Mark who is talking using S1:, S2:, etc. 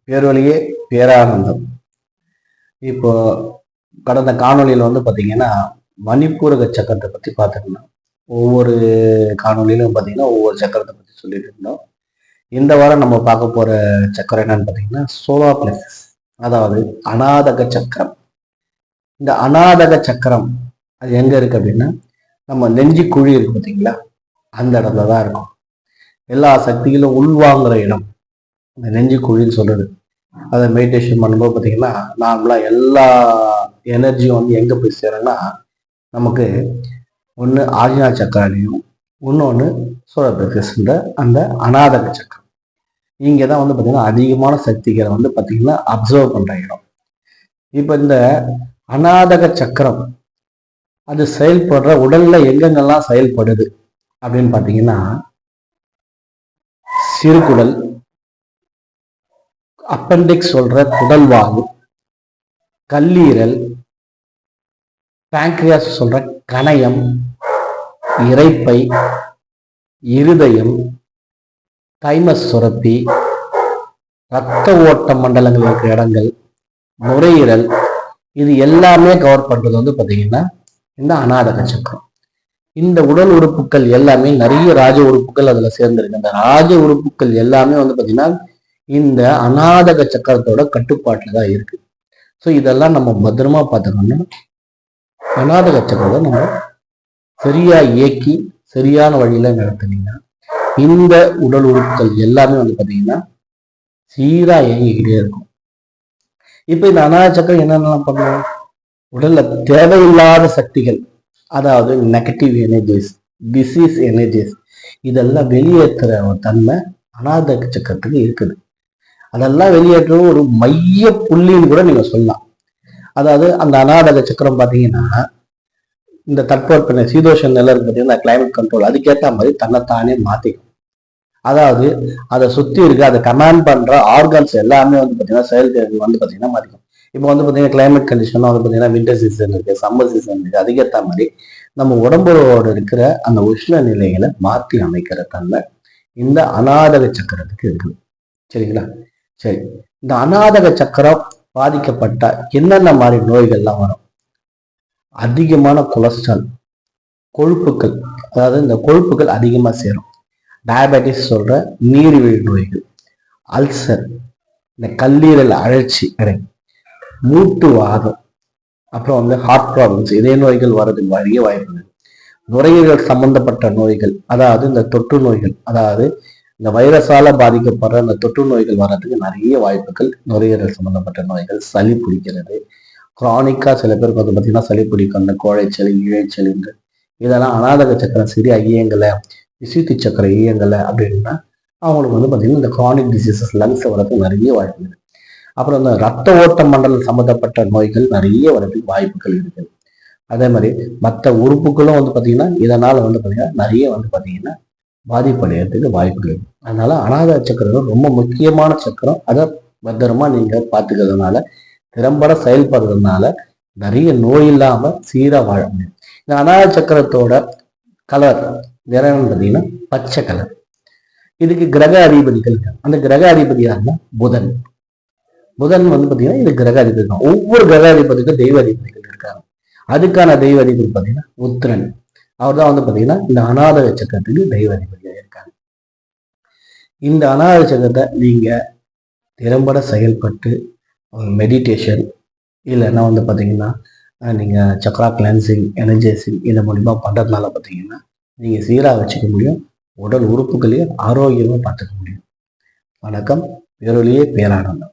S1: பேரொழியே பேரானந்தம். இப்போ கடந்த காணொலியில் பார்த்தீங்கன்னா மணிப்பூரக சக்கரத்தை பற்றி பார்த்துருந்தோம். ஒவ்வொரு காணொலியிலும் பார்த்தீங்கன்னா ஒவ்வொரு சக்கரத்தை பற்றி சொல்லிட்டு இருந்தோம். இந்த வாரம் நம்ம பார்க்க போற சக்கரம் என்னன்னு பார்த்தீங்கன்னா சோலார் பிளெக்ஸஸ், அதாவது அநாதக சக்கரம். இந்த அநாதக சக்கரம் அது எங்க இருக்கு அப்படின்னா நம்ம நெஞ்சு குழி இருக்கு பார்த்தீங்களா, அந்த இடத்துல தான் இருக்கும். எல்லா சக்திகளும் உள்வாங்குற இடம் இந்த நெஞ்சு குழின்னு சொல்றது. அதை மெடிடேஷன் பண்ணும்போது பார்த்தீங்கன்னா நார்மலாக எல்லா எனர்ஜியும் எங்கே போய் சேரும்னா நமக்கு ஒன்று ஆஜ்னா சக்கராலையும் இன்னொன்று சோலார் பிளெக்ஸஸ்ன்ற அந்த அநாதக சக்கரம். இங்கே தான் பார்த்தீங்கன்னா அதிகமான சக்திகளை பார்த்தீங்கன்னா அப்சர்வ் பண்ணுற இடம். இப்போ இந்த அநாதக சக்கரம் அது செயல்படுற உடல்ல எங்கெங்கெல்லாம் செயல்படுது அப்படின்னு பார்த்தீங்கன்னா சிறுகுடல், அப்பெண்டிக்ஸ் சொல்ற குடல் வால், கல்லீரல், பேங்க்ரியாஸ் சொல்ற கணையம், இரைப்பை, இருதயம், தைமஸ் சுரப்பி, இரத்த ஓட்ட மண்டலங்கள் இருக்கிற இடங்கள், நுரையீரல், இது எல்லாமே கவர் பண்றது பார்த்தீங்கன்னா இந்த அநாதக சக்கரம். இந்த உடல் உறுப்புகள் எல்லாமே நிறைய ராஜ உறுப்புகள் அதுல சேர்ந்திருக்கு. அந்த ராஜ உறுப்புகள் எல்லாமே பார்த்தீங்கன்னா இந்த அநாதக சக்கரத்தோட கட்டுப்பாட்டுல தான் இருக்கு. ஸோ இதெல்லாம் நம்ம பத்திரமா பார்த்துக்கணும்னா அநாதக சக்கரத்தை நம்ம சரியா இயக்கி சரியான வழியில நடத்தினீங்கன்னா இந்த உடல் உறுப்புகள் எல்லாமே பார்த்தீங்கன்னா சீரா இயங்கிக்கிட்டே இருக்கும். இப்ப இந்த அநாத சக்கரம் என்னென்னலாம் பண்ணுவோம், உடல்ல தேவையில்லாத சக்திகள், அதாவது நெகட்டிவ் எனர்ஜிஸ், டிசீஸ் எனர்ஜிஸ், இதெல்லாம் வெளியேற்றுற ஒரு தன்மை அநாதக சக்கரத்துக்கு இருக்குது. அதெல்லாம் வெளியேற்ற ஒரு மைய புள்ளின்னு கூட நீங்க சொல்லலாம். அதாவது அந்த அநாதக சக்கரம் பார்த்தீங்கன்னா இந்த தட்பவெப்பநிலை சீதோஷ நிலை இருக்கு பார்த்தீங்கன்னா கிளைமேட் கண்ட்ரோல், அதுக்கேற்ற மாதிரி தன்னைத்தானே மாத்திக்கும். அதாவது அதை சுத்தி இருக்கு அதை கமாண்ட் பண்ற ஆர்கன்ஸ் எல்லாமே பார்த்தீங்கன்னா செயல்திறன் பார்த்தீங்கன்னா மாத்திக்கும். இப்போ பார்த்தீங்கன்னா கிளைமேட் கண்டிஷனும் பார்த்தீங்கன்னா வின்டர் சீசன் இருக்கு, சம்மர் சீசன் இருக்கு, அதுக்கேற்ற மாதிரி நம்ம உடம்போட இருக்கிற அந்த உஷ்ண நிலைகளை மாற்றி அமைக்கிற தன்மை இந்த அநாதக சக்கரத்துக்கு இருக்குது. சரிங்களா? சரி, இந்த அநாதக சக்கரம் பாதிக்கப்பட்ட என்னென்ன மாதிரி நோய்கள்லாம் வரும்? அதிகமான கொலஸ்ட்ரால், கொழுப்புகள், அதாவது இந்த கொழுப்புகள் அதிகமாக சேரும், டயபெட்டிஸ் சொல்ற நீரிழிவு நோய்கள், அல்சர், இந்த கல்லீரல் அழற்சி கிடைக்கும், மூட்டு வாதம், அப்புறம் ஹார்ட் ப்ராப்ளம்ஸ், இதய நோய்கள் வர்றதுக்கு நிறைய வாய்ப்புகள், நுரையீரல் சம்பந்தப்பட்ட நோய்கள், அதாவது இந்த தொற்று நோய்கள், அதாவது இந்த வைரஸால பாதிக்கப்படுற அந்த தொற்று நோய்கள் வர்றதுக்கு நிறைய வாய்ப்புகள், நுரையீரல் சம்பந்தப்பட்ட நோய்கள், சளி பிடிக்கிறது, குரானிக்கா சில பேருக்கு பார்த்தீங்கன்னா சளி பிடிக்கும், அந்த கோழைச்சளி, இழைச்சலின்று, இதெல்லாம் அநாதக சக்கரம் சரியா இயங்கலை, விசுத்தி சக்கரம் இயங்கலை அப்படின்னா அவங்களுக்கு பார்த்தீங்கன்னா இந்த குரானிக் டிசீசஸ் லங்ஸ் வரதுக்கு நிறைய வாய்ப்புகள். அப்புறம் இந்த ரத்த ஓட்ட மண்டலம் சம்மந்தப்பட்ட நோய்கள் நிறைய வரதுக்கு வாய்ப்புகள் இருக்குது. அதே மாதிரி மற்ற உறுப்புகளும் பார்த்தீங்கன்னா இதனால பார்த்தீங்கன்னா நிறைய பார்த்தீங்கன்னா பாதிப்படைகிறதுக்கு வாய்ப்புகள் இருக்கு. அதனால அநாதக சக்கரம் ரொம்ப முக்கியமான சக்கரம். அதை பத்திரமா நீங்க பார்த்துக்கிறதுனால திறம்பட செயல்படுறதுனால நிறைய நோய் இல்லாம சீரா வாழ முடியும். இந்த அநாதக சக்கரத்தோட கலர் நிறம் பார்த்தீங்கன்னா பச்சை கலர். இதுக்கு கிரக அதிபதிகள், அந்த கிரக அதிபதி யாருன்னா புதன். புதன் பார்த்தீங்கன்னா இது கிரக அதிபதி தான். ஒவ்வொரு கிரக அதிபதிக்கும் தெய்வ அதிபதிகள் இருக்காங்க. அதுக்கான தெய்வ அதிபதி பார்த்தீங்கன்னா உத்திரன். அவர் தான் பார்த்தீங்கன்னா இந்த அநாதக சக்கரத்துக்கு தெய்வ அதிபதியாக இருக்காங்க. இந்த அநாதக சக்கரத்தை நீங்க திறம்பட செயல்பட்டு மெடிடேஷன் இல்லைன்னா பார்த்தீங்கன்னா நீங்க சக்ரா கிளென்சிங், எனர்ஜைசிங் இதை மூலிமா பண்றதுனால பார்த்தீங்கன்னா நீங்க சீராக வச்சுக்க முடியும், உடல் உறுப்புகளையும் ஆரோக்கியமா பார்த்துக்க முடியும். வணக்கம். பேரொழியே பேரானந்தம்.